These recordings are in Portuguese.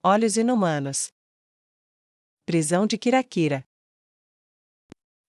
Olhos inumanos. Prisão de Kirakira.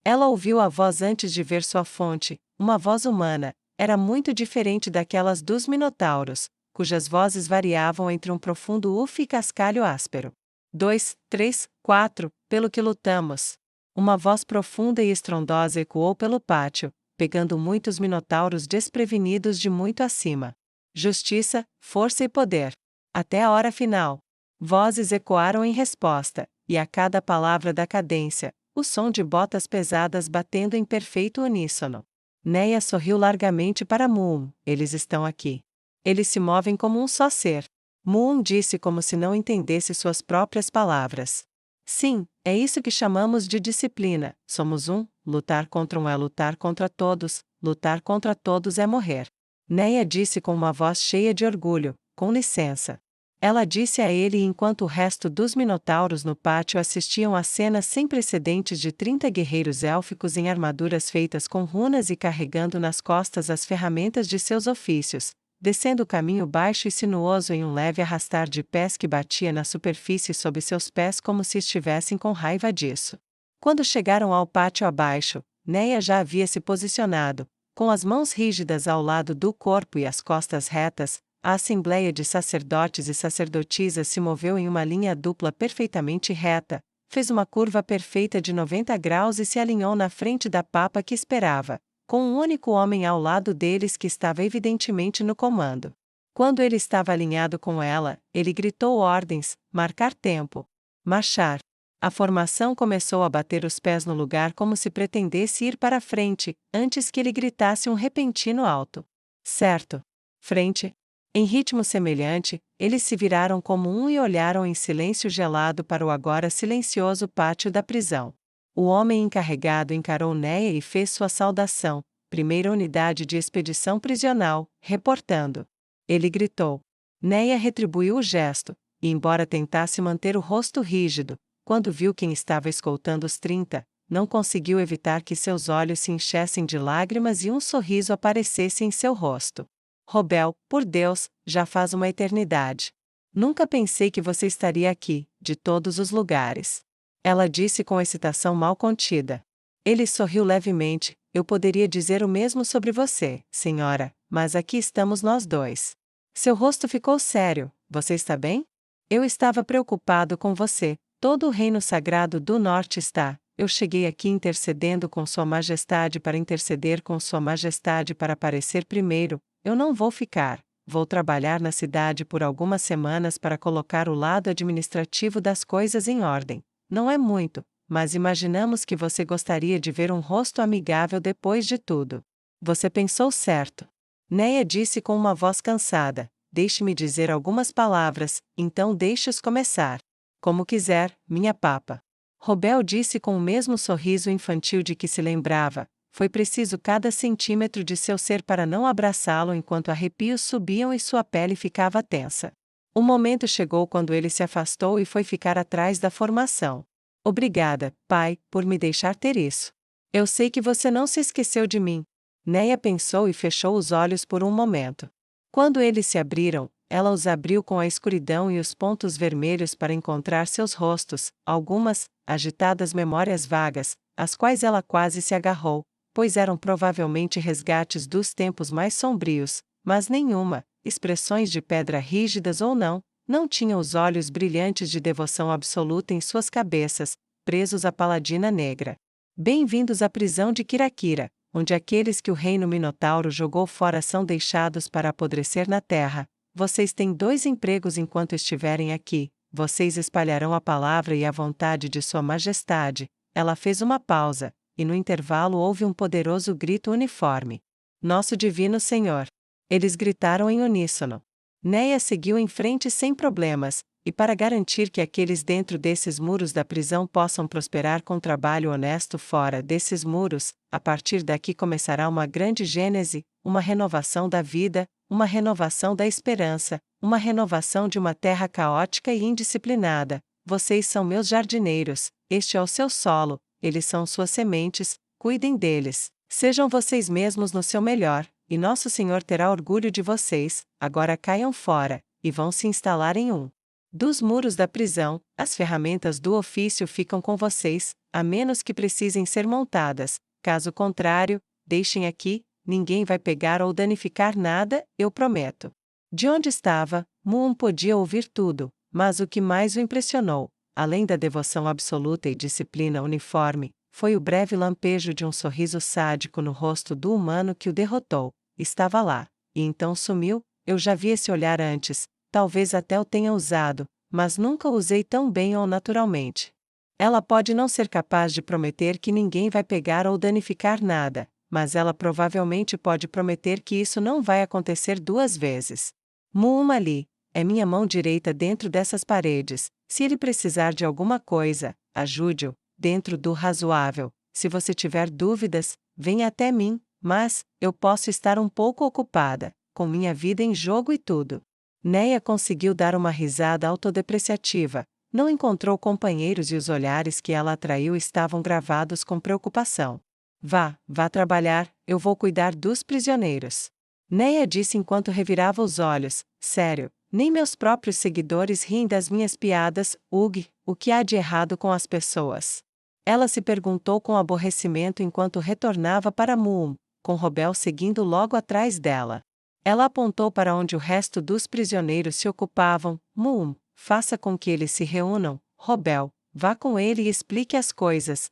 Ela ouviu a voz antes de ver sua fonte, uma voz humana, era muito diferente daquelas dos minotauros, cujas vozes variavam entre um profundo uf e cascalho áspero. 2, 3, 4, pelo que lutamos. Uma voz profunda e estrondosa ecoou pelo pátio, pegando muitos minotauros desprevenidos de muito acima. Justiça, força e poder. Até a hora final. Vozes ecoaram em resposta, e a cada palavra da cadência, o som de botas pesadas batendo em perfeito uníssono. Neia sorriu largamente para Moon. Eles estão aqui. Eles se movem como um só ser. Moon disse como se não entendesse suas próprias palavras. Sim, é isso que chamamos de disciplina. Somos um, lutar contra um é lutar contra todos é morrer. Neia disse com uma voz cheia de orgulho, com licença. Ela disse a ele enquanto o resto dos minotauros no pátio assistiam a cenas sem precedentes de 30 guerreiros élficos em armaduras feitas com runas e carregando nas costas as ferramentas de seus ofícios, descendo o caminho baixo e sinuoso em um leve arrastar de pés que batia na superfície sob seus pés como se estivessem com raiva disso. Quando chegaram ao pátio abaixo, Neia já havia se posicionado, com as mãos rígidas ao lado do corpo e as costas retas. A assembleia de sacerdotes e sacerdotisas se moveu em uma linha dupla perfeitamente reta, fez uma curva perfeita de 90 graus e se alinhou na frente da papa que esperava, com um único homem ao lado deles que estava evidentemente no comando. Quando ele estava alinhado com ela, ele gritou ordens: marcar tempo. Marchar. A formação começou a bater os pés no lugar como se pretendesse ir para frente, antes que ele gritasse um repentino alto. Certo. Frente. Em ritmo semelhante, eles se viraram como um e olharam em silêncio gelado para o agora silencioso pátio da prisão. O homem encarregado encarou Neia e fez sua saudação, primeira unidade de expedição prisional, reportando. Ele gritou. Neia retribuiu o gesto, e embora tentasse manter o rosto rígido, quando viu quem estava escoltando os 30, não conseguiu evitar que seus olhos se enchessem de lágrimas e um sorriso aparecesse em seu rosto. Robel, por Deus, já faz uma eternidade. Nunca pensei que você estaria aqui, de todos os lugares. Ela disse com excitação mal contida. Ele sorriu levemente. Eu poderia dizer o mesmo sobre você, senhora, mas aqui estamos nós dois. Seu rosto ficou sério. Você está bem? Eu estava preocupado com você. Todo o reino sagrado do norte está. Eu cheguei aqui intercedendo com Sua Majestade para interceder com Sua Majestade para aparecer primeiro. Eu não vou ficar. Vou trabalhar na cidade por algumas semanas para colocar o lado administrativo das coisas em ordem. Não é muito, mas imaginamos que você gostaria de ver um rosto amigável depois de tudo. Você pensou certo. Neia disse com uma voz cansada. Deixe-me dizer algumas palavras, então deixe-os começar. Como quiser, minha papa. Robel disse com o mesmo sorriso infantil de que se lembrava. Foi preciso cada centímetro de seu ser para não abraçá-lo enquanto arrepios subiam e sua pele ficava tensa. O momento chegou quando ele se afastou e foi ficar atrás da formação. Obrigada, pai, por me deixar ter isso. Eu sei que você não se esqueceu de mim. Neia pensou e fechou os olhos por um momento. Quando eles se abriram, ela os abriu com a escuridão e os pontos vermelhos para encontrar seus rostos, algumas, agitadas memórias vagas, às quais ela quase se agarrou, pois eram provavelmente resgates dos tempos mais sombrios, mas nenhuma, expressões de pedra rígidas ou não tinha os olhos brilhantes de devoção absoluta em suas cabeças, presos à paladina negra. Bem-vindos à prisão de Kirakira, onde aqueles que o reino Minotauro jogou fora são deixados para apodrecer na terra. Vocês têm 2 empregos enquanto estiverem aqui, vocês espalharão a palavra e a vontade de Sua Majestade. Ela fez uma pausa, e no intervalo houve um poderoso grito uniforme. Nosso Divino Senhor! Eles gritaram em uníssono. Neia seguiu em frente sem problemas, e para garantir que aqueles dentro desses muros da prisão possam prosperar com trabalho honesto fora desses muros, a partir daqui começará uma grande gênese, uma renovação da vida, uma renovação da esperança, uma renovação de uma terra caótica e indisciplinada. Vocês são meus jardineiros, este é o seu solo, eles são suas sementes, cuidem deles, sejam vocês mesmos no seu melhor, e Nosso Senhor terá orgulho de vocês. Agora caiam fora, e vão se instalar em um Dos muros da prisão, as ferramentas do ofício ficam com vocês, a menos que precisem ser montadas. Caso contrário, deixem aqui, ninguém vai pegar ou danificar nada, eu prometo. De onde estava, Moon podia ouvir tudo, mas o que mais o impressionou, além da devoção absoluta e disciplina uniforme, foi o breve lampejo de um sorriso sádico no rosto do humano que o derrotou. Estava lá, e então sumiu. Eu já vi esse olhar antes, talvez até o tenha usado, mas nunca o usei tão bem ou naturalmente. Ela pode não ser capaz de prometer que ninguém vai pegar ou danificar nada, mas ela provavelmente pode prometer que isso não vai acontecer duas vezes. Mu'mali, é minha mão direita dentro dessas paredes. Se ele precisar de alguma coisa, ajude-o, dentro do razoável. Se você tiver dúvidas, venha até mim, mas eu posso estar um pouco ocupada, com minha vida em jogo e tudo. Neia conseguiu dar uma risada autodepreciativa. Não encontrou companheiros e os olhares que ela atraiu estavam gravados com preocupação. Vá trabalhar, eu vou cuidar dos prisioneiros. Neia disse enquanto revirava os olhos. Sério, nem meus próprios seguidores riem das minhas piadas, Ugh, o que há de errado com as pessoas? Ela se perguntou com aborrecimento enquanto retornava para Muum, com Robel seguindo logo atrás dela. Ela apontou para onde o resto dos prisioneiros se ocupavam. Muum, faça com que eles se reúnam. Robel, vá com ele e explique as coisas.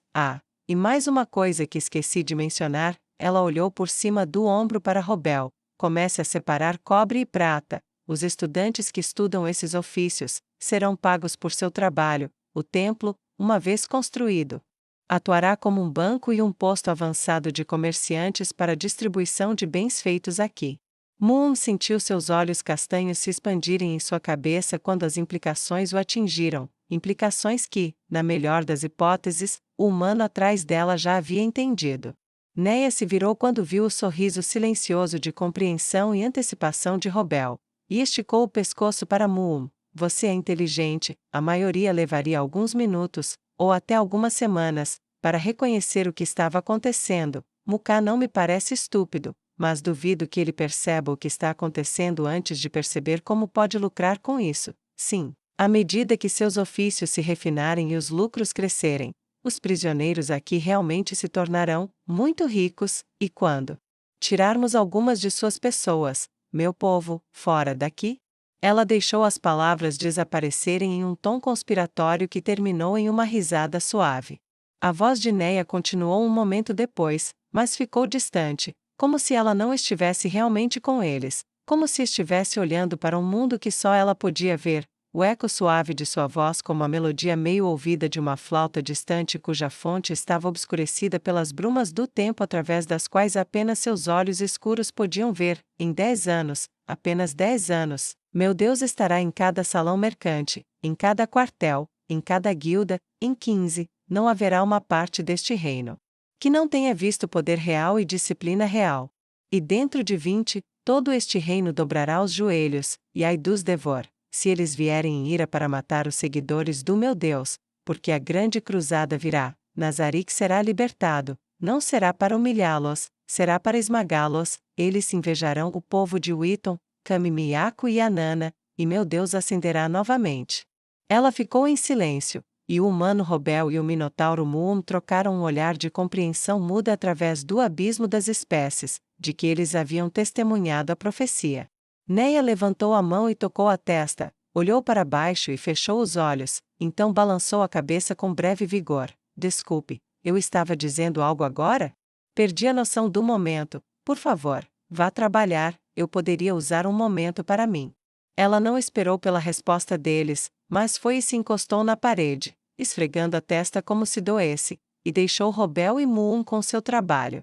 E mais uma coisa que esqueci de mencionar, ela olhou por cima do ombro para Robel. Comece a separar cobre e prata. Os estudantes que estudam esses ofícios serão pagos por seu trabalho. O templo, uma vez construído, atuará como um banco e um posto avançado de comerciantes para a distribuição de bens feitos aqui. Moon sentiu seus olhos castanhos se expandirem em sua cabeça quando as implicações o atingiram, implicações que, na melhor das hipóteses, o humano atrás dela já havia entendido. Neia se virou quando viu o sorriso silencioso de compreensão e antecipação de Robel, e esticou o pescoço para Moon. Você é inteligente, a maioria levaria alguns minutos, ou até algumas semanas, para reconhecer o que estava acontecendo. Muka não me parece estúpido, mas duvido que ele perceba o que está acontecendo antes de perceber como pode lucrar com isso. Sim, à medida que seus ofícios se refinarem e os lucros crescerem, os prisioneiros aqui realmente se tornarão muito ricos, e quando tirarmos algumas de suas pessoas, meu povo, fora daqui? Ela deixou as palavras desaparecerem em um tom conspiratório que terminou em uma risada suave. A voz de Neia continuou um momento depois, mas ficou distante, como se ela não estivesse realmente com eles, como se estivesse olhando para um mundo que só ela podia ver. O eco suave de sua voz como a melodia meio ouvida de uma flauta distante cuja fonte estava obscurecida pelas brumas do tempo através das quais apenas seus olhos escuros podiam ver. Em 10 anos, apenas 10 anos, meu Deus estará em cada salão mercante, em cada quartel, em cada guilda. Em 15, não haverá uma parte deste reino que não tenha visto poder real e disciplina real. E dentro de 20, todo este reino dobrará os joelhos, e ai dos Devor, se eles vierem em ira para matar os seguidores do meu Deus, porque a grande cruzada virá. Nazarick será libertado, não será para humilhá-los, será para esmagá-los. Eles se invejarão o povo de Witton, Camimiaco e Anana, e meu Deus ascenderá novamente. Ela ficou em silêncio, e o humano Robel e o minotauro Muum trocaram um olhar de compreensão muda através do abismo das espécies, de que eles haviam testemunhado a profecia. Neia levantou a mão e tocou a testa, olhou para baixo e fechou os olhos, então balançou a cabeça com breve vigor. Desculpe, eu estava dizendo algo agora? Perdi a noção do momento. Por favor, vá trabalhar, eu poderia usar um momento para mim. Ela não esperou pela resposta deles, mas foi e se encostou na parede, esfregando a testa como se doesse, e deixou Robel e Moon com seu trabalho.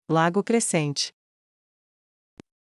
Lago Crescente.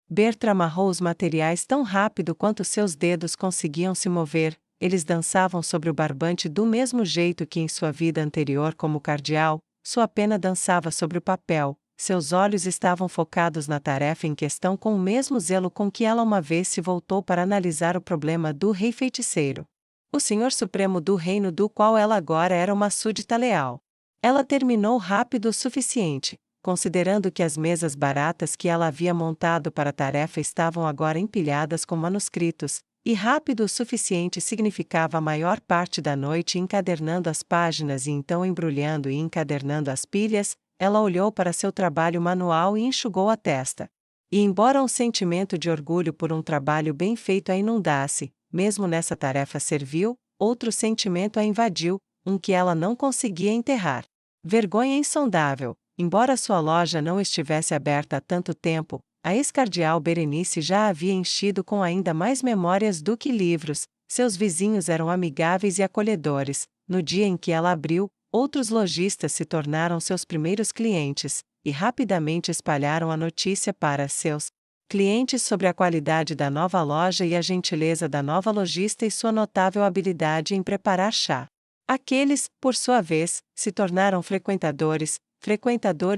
Bertra amarrou os materiais tão rápido quanto seus dedos conseguiam se mover. Eles dançavam sobre o barbante do mesmo jeito que em sua vida anterior como cardeal, sua pena dançava sobre o papel. Seus olhos estavam focados na tarefa em questão com o mesmo zelo com que ela uma vez se voltou para analisar o problema do rei feiticeiro. O Senhor Supremo do reino do qual ela agora era uma súdita leal. Ela terminou rápido o suficiente, considerando que as mesas baratas que ela havia montado para a tarefa estavam agora empilhadas com manuscritos, E rápido o suficiente significava a maior parte da noite encadernando as páginas e então embrulhando e encadernando as pilhas. Ela olhou para seu trabalho manual e enxugou a testa. E embora um sentimento de orgulho por um trabalho bem feito a inundasse, mesmo nessa tarefa servil, outro sentimento a invadiu, um que ela não conseguia enterrar. Vergonha insondável. Embora sua loja não estivesse aberta há tanto tempo, a ex-cardeal Berenice já a havia enchido com ainda mais memórias do que livros. Seus vizinhos eram amigáveis e acolhedores. No dia em que ela abriu, outros lojistas se tornaram seus primeiros clientes, e rapidamente espalharam a notícia para seus clientes sobre a qualidade da nova loja e a gentileza da nova lojista e sua notável habilidade em preparar chá. Aqueles, por sua vez, se tornaram frequentadores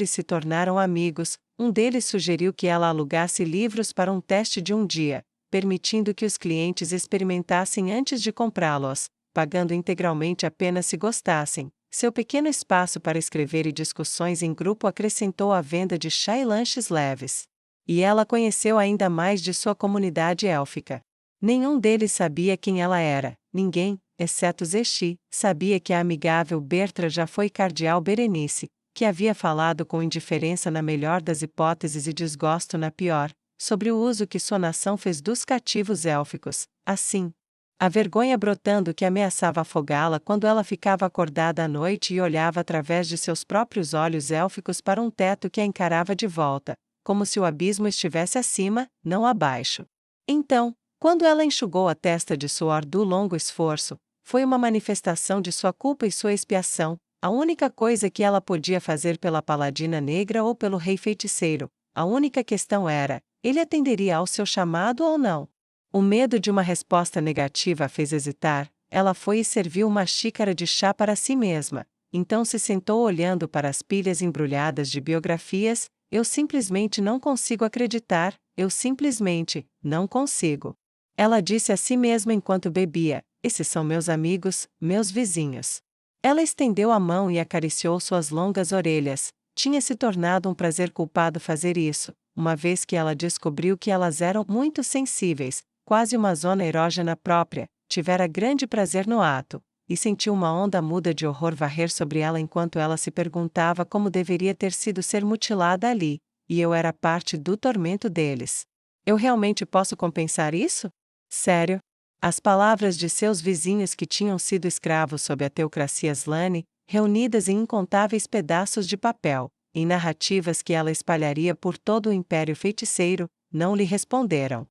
se tornaram amigos. Um deles sugeriu que ela alugasse livros para um teste de um dia, permitindo que os clientes experimentassem antes de comprá-los, pagando integralmente apenas se gostassem. Seu pequeno espaço para escrever e discussões em grupo acrescentou a venda de chá e lanches leves. E ela conheceu ainda mais de sua comunidade élfica. Nenhum deles sabia quem ela era, ninguém, exceto Zexi, sabia que a amigável Bertra já foi cardeal Berenice, que havia falado com indiferença na melhor das hipóteses e desgosto na pior, sobre o uso que sua nação fez dos cativos élficos. Assim, a vergonha brotando que ameaçava afogá-la quando ela ficava acordada à noite e olhava através de seus próprios olhos élficos para um teto que a encarava de volta, como se o abismo estivesse acima, não abaixo. Então, quando ela enxugou a testa de suor do longo esforço, foi uma manifestação de sua culpa e sua expiação, a única coisa que ela podia fazer pela paladina negra ou pelo rei feiticeiro. A única questão era, ele atenderia ao seu chamado ou não? O medo de uma resposta negativa a fez hesitar. Ela foi e serviu uma xícara de chá para si mesma. Então se sentou olhando para as pilhas embrulhadas de biografias. Eu simplesmente não consigo acreditar, eu simplesmente não consigo. Ela disse a si mesma enquanto bebia: esses são meus amigos, meus vizinhos. Ela estendeu a mão e acariciou suas longas orelhas. Tinha se tornado um prazer culpado fazer isso, uma vez que ela descobriu que elas eram muito sensíveis, quase uma zona erógena própria. Tivera grande prazer no ato, e sentiu uma onda muda de horror varrer sobre ela enquanto ela se perguntava como deveria ter sido ser mutilada ali, e eu era parte do tormento deles. Eu realmente posso compensar isso? Sério? As palavras de seus vizinhos que tinham sido escravos sob a teocracia Slane, reunidas em incontáveis pedaços de papel, em narrativas que ela espalharia por todo o império feiticeiro, não lhe responderam.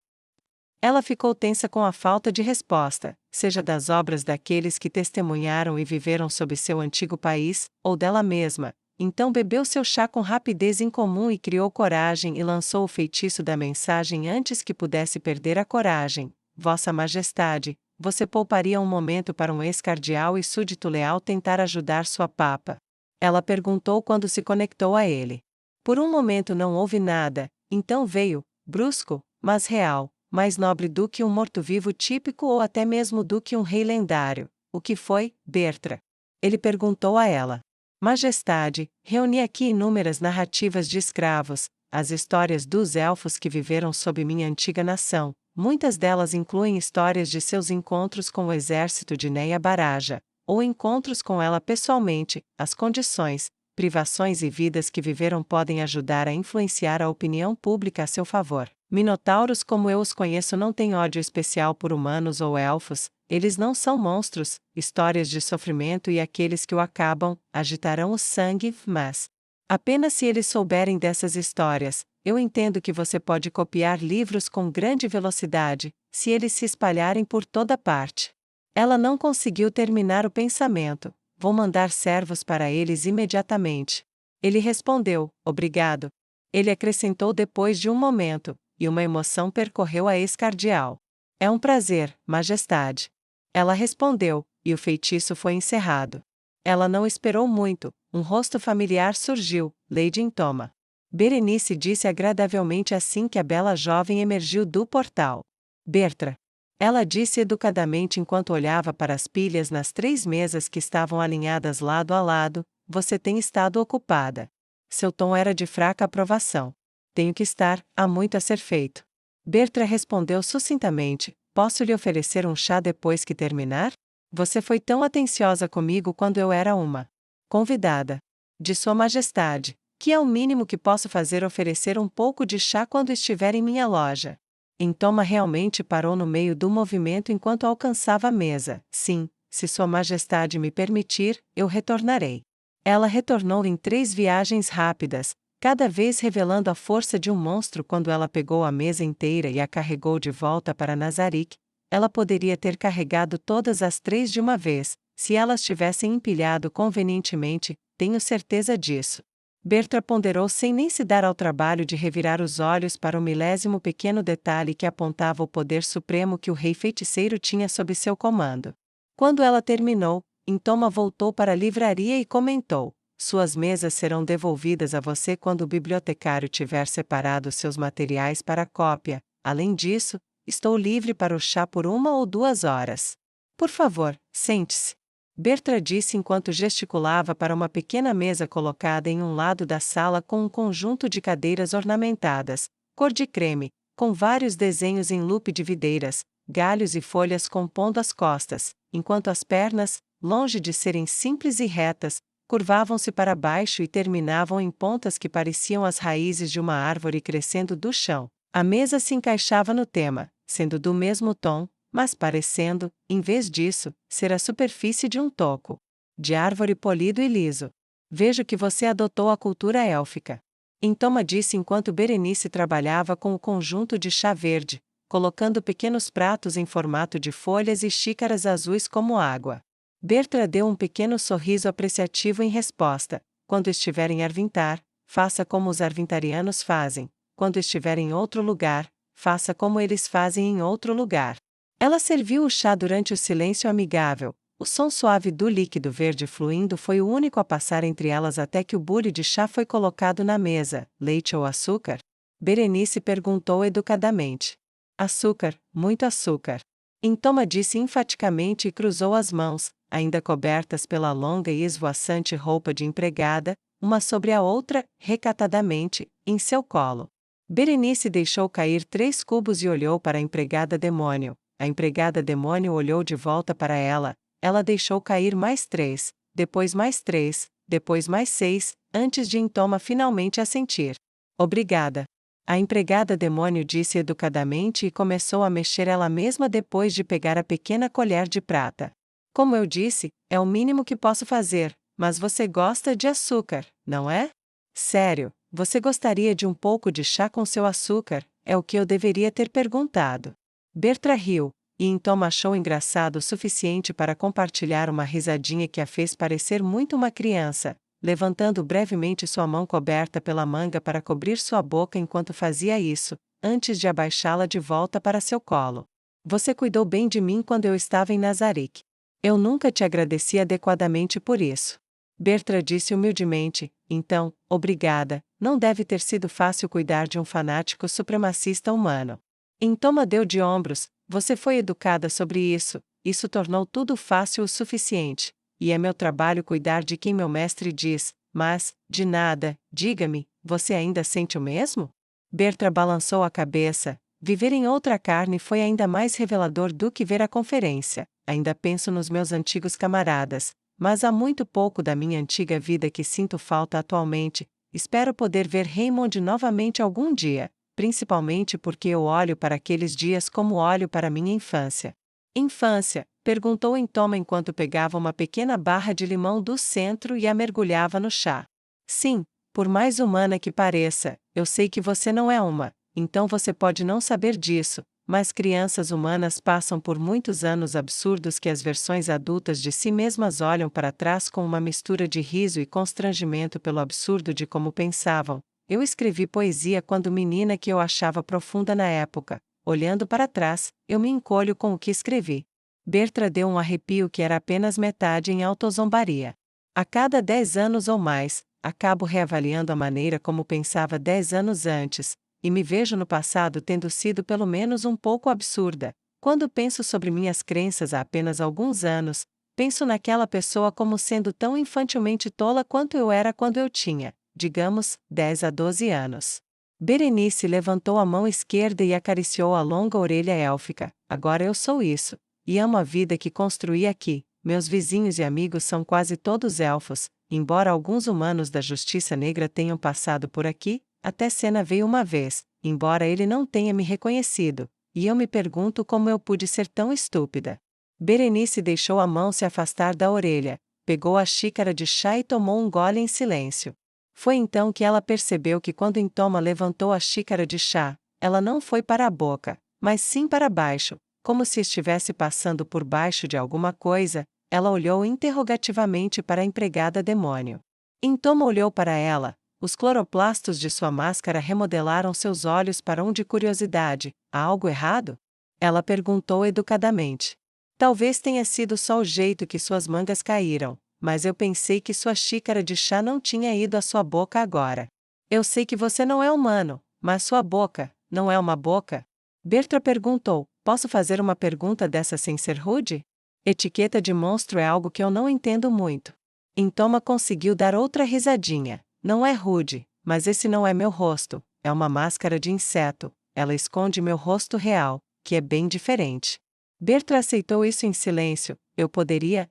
Ela ficou tensa com a falta de resposta, seja das obras daqueles que testemunharam e viveram sob seu antigo país, ou dela mesma. Então bebeu seu chá com rapidez incomum e criou coragem e lançou o feitiço da mensagem antes que pudesse perder a coragem. Vossa Majestade, você pouparia um momento para um ex-cardeal e súdito leal tentar ajudar sua papa? Ela perguntou quando se conectou a ele. Por um momento não houve nada, então veio, brusco, mas real, mais nobre do que um morto-vivo típico ou até mesmo do que um rei lendário. O que foi, Bertra? Ele perguntou a ela. Majestade, reuni aqui inúmeras narrativas de escravos, as histórias dos elfos que viveram sob minha antiga nação. Muitas delas incluem histórias de seus encontros com o exército de Neia Baraja, ou encontros com ela pessoalmente. As condições, privações e vidas que viveram podem ajudar a influenciar a opinião pública a seu favor. Minotauros como eu os conheço não têm ódio especial por humanos ou elfos, eles não são monstros. Histórias de sofrimento e aqueles que o acabam, agitarão o sangue, mas apenas se eles souberem dessas histórias. Eu entendo que você pode copiar livros com grande velocidade, se eles se espalharem por toda parte. Ela não conseguiu terminar o pensamento. Vou mandar servos para eles imediatamente. Ele respondeu, obrigado. Ele acrescentou depois de um momento, e uma emoção percorreu a ex-cardeal. É um prazer, Majestade. Ela respondeu, e o feitiço foi encerrado. Ela não esperou muito, um rosto familiar surgiu, Lady Intoma. Berenice disse agradavelmente assim que a bela jovem emergiu do portal. Bertra. Ela disse educadamente enquanto olhava para as pilhas nas 3 mesas que estavam alinhadas lado a lado, você tem estado ocupada. Seu tom era de fraca aprovação. Tenho que estar, há muito a ser feito. Bertra respondeu sucintamente, Posso lhe oferecer um chá depois que terminar? Você foi tão atenciosa comigo quando eu era uma convidada de Sua Majestade, que é o mínimo que posso fazer oferecer um pouco de chá quando estiver em minha loja. Intoma realmente parou no meio do movimento enquanto alcançava a mesa. Sim, se Sua Majestade me permitir, eu retornarei. Ela retornou em 3 viagens rápidas, cada vez revelando a força de um monstro quando ela pegou a mesa inteira e a carregou de volta para Nazarick. Ela poderia ter carregado todas as 3 de uma vez, se elas tivessem empilhado convenientemente, tenho certeza disso. Bertra ponderou sem nem se dar ao trabalho de revirar os olhos para o milésimo pequeno detalhe que apontava o poder supremo que o rei feiticeiro tinha sob seu comando. Quando ela terminou, Intoma voltou para a livraria e comentou: suas mesas serão devolvidas a você quando o bibliotecário tiver separado seus materiais para cópia. Além disso, estou livre para o chá por 1 ou 2 horas. Por favor, sente-se. Bertra disse enquanto gesticulava para uma pequena mesa colocada em um lado da sala com um conjunto de cadeiras ornamentadas, cor de creme, com vários desenhos em loop de videiras, galhos e folhas compondo as costas, enquanto as pernas, longe de serem simples e retas, curvavam-se para baixo e terminavam em pontas que pareciam as raízes de uma árvore crescendo do chão. A mesa se encaixava no tema, sendo do mesmo tom, mas parecendo, em vez disso, ser a superfície de um toco de árvore polido e liso. Vejo que você adotou a cultura élfica. Intoma disse enquanto Berenice trabalhava com o conjunto de chá verde, colocando pequenos pratos em formato de folhas e xícaras azuis como água. Bertra deu um pequeno sorriso apreciativo em resposta. Quando estiver em Arvintar, faça como os arvintarianos fazem. Quando estiver em outro lugar, faça como eles fazem em outro lugar. Ela serviu o chá durante o silêncio amigável. O som suave do líquido verde fluindo foi o único a passar entre elas até que o bule de chá foi colocado na mesa. Leite ou açúcar? Berenice perguntou educadamente. Açúcar, muito açúcar. Intoma disse enfaticamente e cruzou as mãos, ainda cobertas pela longa e esvoaçante roupa de empregada, uma sobre a outra, recatadamente, em seu colo. Berenice deixou cair 3 cubos e olhou para a empregada demônio. A empregada demônio olhou de volta para ela. Ela deixou cair mais 3, depois mais 3, depois mais 6, antes de Intoma finalmente assentir. Obrigada. A empregada demônio disse educadamente e começou a mexer ela mesma depois de pegar a pequena colher de prata. Como eu disse, é o mínimo que posso fazer, mas você gosta de açúcar, não é? Sério, você gostaria de um pouco de chá com seu açúcar? É o que eu deveria ter perguntado. Bertra riu, e Intoma achou engraçado o suficiente para compartilhar uma risadinha que a fez parecer muito uma criança, levantando brevemente sua mão coberta pela manga para cobrir sua boca enquanto fazia isso, antes de abaixá-la de volta para seu colo. Você cuidou bem de mim quando eu estava em Nazarick. Eu nunca te agradeci adequadamente por isso. Bertra disse humildemente, então, obrigada, não deve ter sido fácil cuidar de um fanático supremacista humano. Intoma deu de ombros, você foi educada sobre isso tornou tudo fácil o suficiente, e é meu trabalho cuidar de quem meu mestre diz, mas, de nada, diga-me, você ainda sente o mesmo? Bertra balançou a cabeça, viver em outra carne foi ainda mais revelador do que ver a conferência, ainda penso nos meus antigos camaradas, mas há muito pouco da minha antiga vida que sinto falta atualmente, espero poder ver Raymond novamente algum dia. Principalmente porque eu olho para aqueles dias como olho para minha infância. Infância? Perguntou Intoma enquanto pegava uma pequena barra de limão do centro e a mergulhava no chá. Sim, por mais humana que pareça, eu sei que você não é uma, então você pode não saber disso, mas crianças humanas passam por muitos anos absurdos que as versões adultas de si mesmas olham para trás com uma mistura de riso e constrangimento pelo absurdo de como pensavam. Eu escrevi poesia quando menina que eu achava profunda na época. Olhando para trás, eu me encolho com o que escrevi. Bertra deu um arrepio que era apenas metade em autozombaria. A cada 10 anos ou mais, acabo reavaliando a maneira como pensava 10 anos antes, e me vejo no passado tendo sido pelo menos um pouco absurda. Quando penso sobre minhas crenças há apenas alguns anos, penso naquela pessoa como sendo tão infantilmente tola quanto eu era quando eu tinha, digamos, 10 a 12 anos. Berenice levantou a mão esquerda e acariciou a longa orelha élfica. agora eu sou isso, e amo a vida que construí aqui. Meus vizinhos e amigos são quase todos elfos, embora alguns humanos da Justiça Negra tenham passado por aqui, até Senna veio uma vez, embora ele não tenha me reconhecido, e eu me pergunto como eu pude ser tão estúpida. Berenice deixou a mão se afastar da orelha, pegou a xícara de chá e tomou um gole em silêncio. Foi então que ela percebeu que quando Intoma levantou a xícara de chá, ela não foi para a boca, mas sim para baixo, como se estivesse passando por baixo de alguma coisa. Ela olhou interrogativamente para a empregada demônio. Intoma olhou para ela, os cloroplastos de sua máscara remodelaram seus olhos para um de curiosidade. Há algo errado? Ela perguntou educadamente. Talvez tenha sido só o jeito que suas mangas caíram, mas eu pensei que sua xícara de chá não tinha ido à sua boca agora. Eu sei que você não é humano, mas sua boca, não é uma boca? Bertra perguntou, posso fazer uma pergunta dessa sem ser rude? Etiqueta de monstro é algo que eu não entendo muito. Intoma conseguiu dar outra risadinha. Não é rude, mas esse não é meu rosto, é uma máscara de inseto, ela esconde meu rosto real, que é bem diferente. Bertra aceitou isso em silêncio. Eu poderia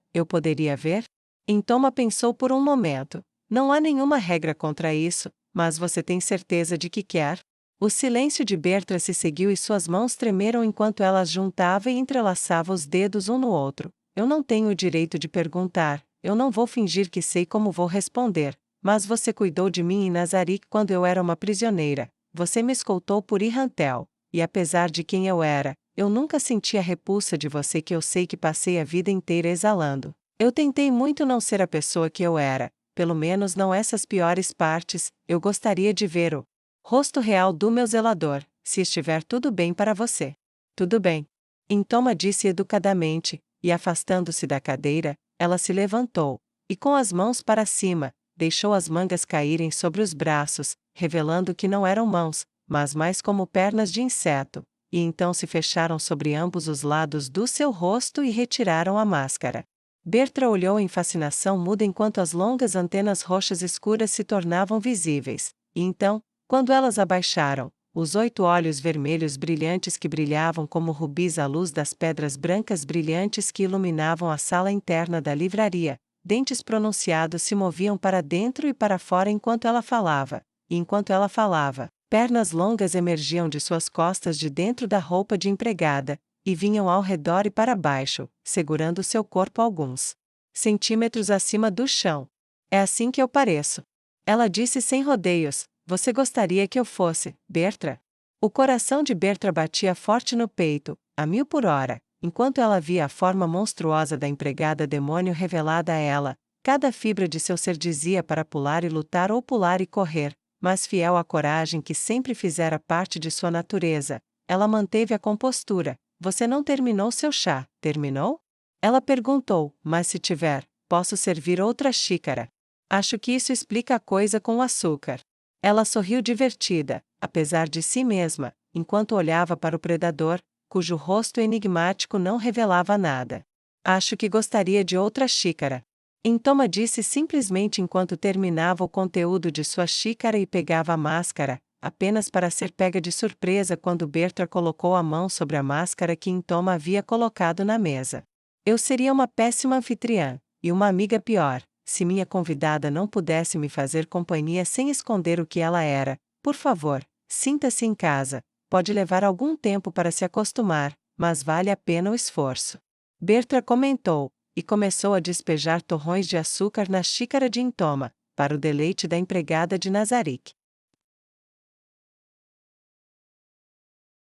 ver? Intoma pensou por um momento. Não há nenhuma regra contra isso, mas você tem certeza de que quer? O silêncio de Bertra se seguiu e suas mãos tremeram enquanto ela juntava e entrelaçava os dedos um no outro. Eu não tenho o direito de perguntar, eu não vou fingir que sei como vou responder, mas você cuidou de mim em Nazarick quando eu era uma prisioneira, você me escoltou por Irrantel, e apesar de quem eu era, eu nunca senti a repulsa de você que eu sei que passei a vida inteira exalando. Eu tentei muito não ser a pessoa que eu era, pelo menos não essas piores partes. Eu gostaria de ver o rosto real do meu zelador, se estiver tudo bem para você. Tudo bem. Intoma disse educadamente, e afastando-se da cadeira, ela se levantou, e com as mãos para cima, deixou as mangas caírem sobre os braços, revelando que não eram mãos, mas mais como pernas de inseto, e então se fecharam sobre ambos os lados do seu rosto e retiraram a máscara. Bertra olhou em fascinação muda enquanto as longas antenas roxas escuras se tornavam visíveis, e então, quando elas abaixaram, os 8 olhos vermelhos brilhantes que brilhavam como rubis à luz das pedras brancas brilhantes que iluminavam a sala interna da livraria, dentes pronunciados se moviam para dentro e para fora enquanto ela falava, e enquanto ela falava, pernas longas emergiam de suas costas de dentro da roupa de empregada, e vinham ao redor e para baixo, segurando seu corpo alguns centímetros acima do chão. É assim que eu pareço. Ela disse sem rodeios. Você gostaria que eu fosse, Bertra? O coração de Bertra batia forte no peito, a 1000 por hora, enquanto ela via a forma monstruosa da empregada demônio revelada a ela. Cada fibra de seu ser dizia para pular e lutar ou pular e correr, mas fiel à coragem que sempre fizera parte de sua natureza, ela manteve a compostura. Você não terminou seu chá, terminou? Ela perguntou, mas se tiver, posso servir outra xícara. Acho que isso explica a coisa com o açúcar. Ela sorriu divertida, apesar de si mesma, enquanto olhava para o predador, cujo rosto enigmático não revelava nada. Acho que gostaria de outra xícara. Intoma disse simplesmente enquanto terminava o conteúdo de sua xícara e pegava a máscara, apenas para ser pega de surpresa quando Bertra colocou a mão sobre a máscara que Intoma havia colocado na mesa. Eu seria uma péssima anfitriã, e uma amiga pior, se minha convidada não pudesse me fazer companhia sem esconder o que ela era. Por favor, sinta-se em casa. Pode levar algum tempo para se acostumar, mas vale a pena o esforço. Bertra comentou, e começou a despejar torrões de açúcar na xícara de Intoma, para o deleite da empregada de Nazarick.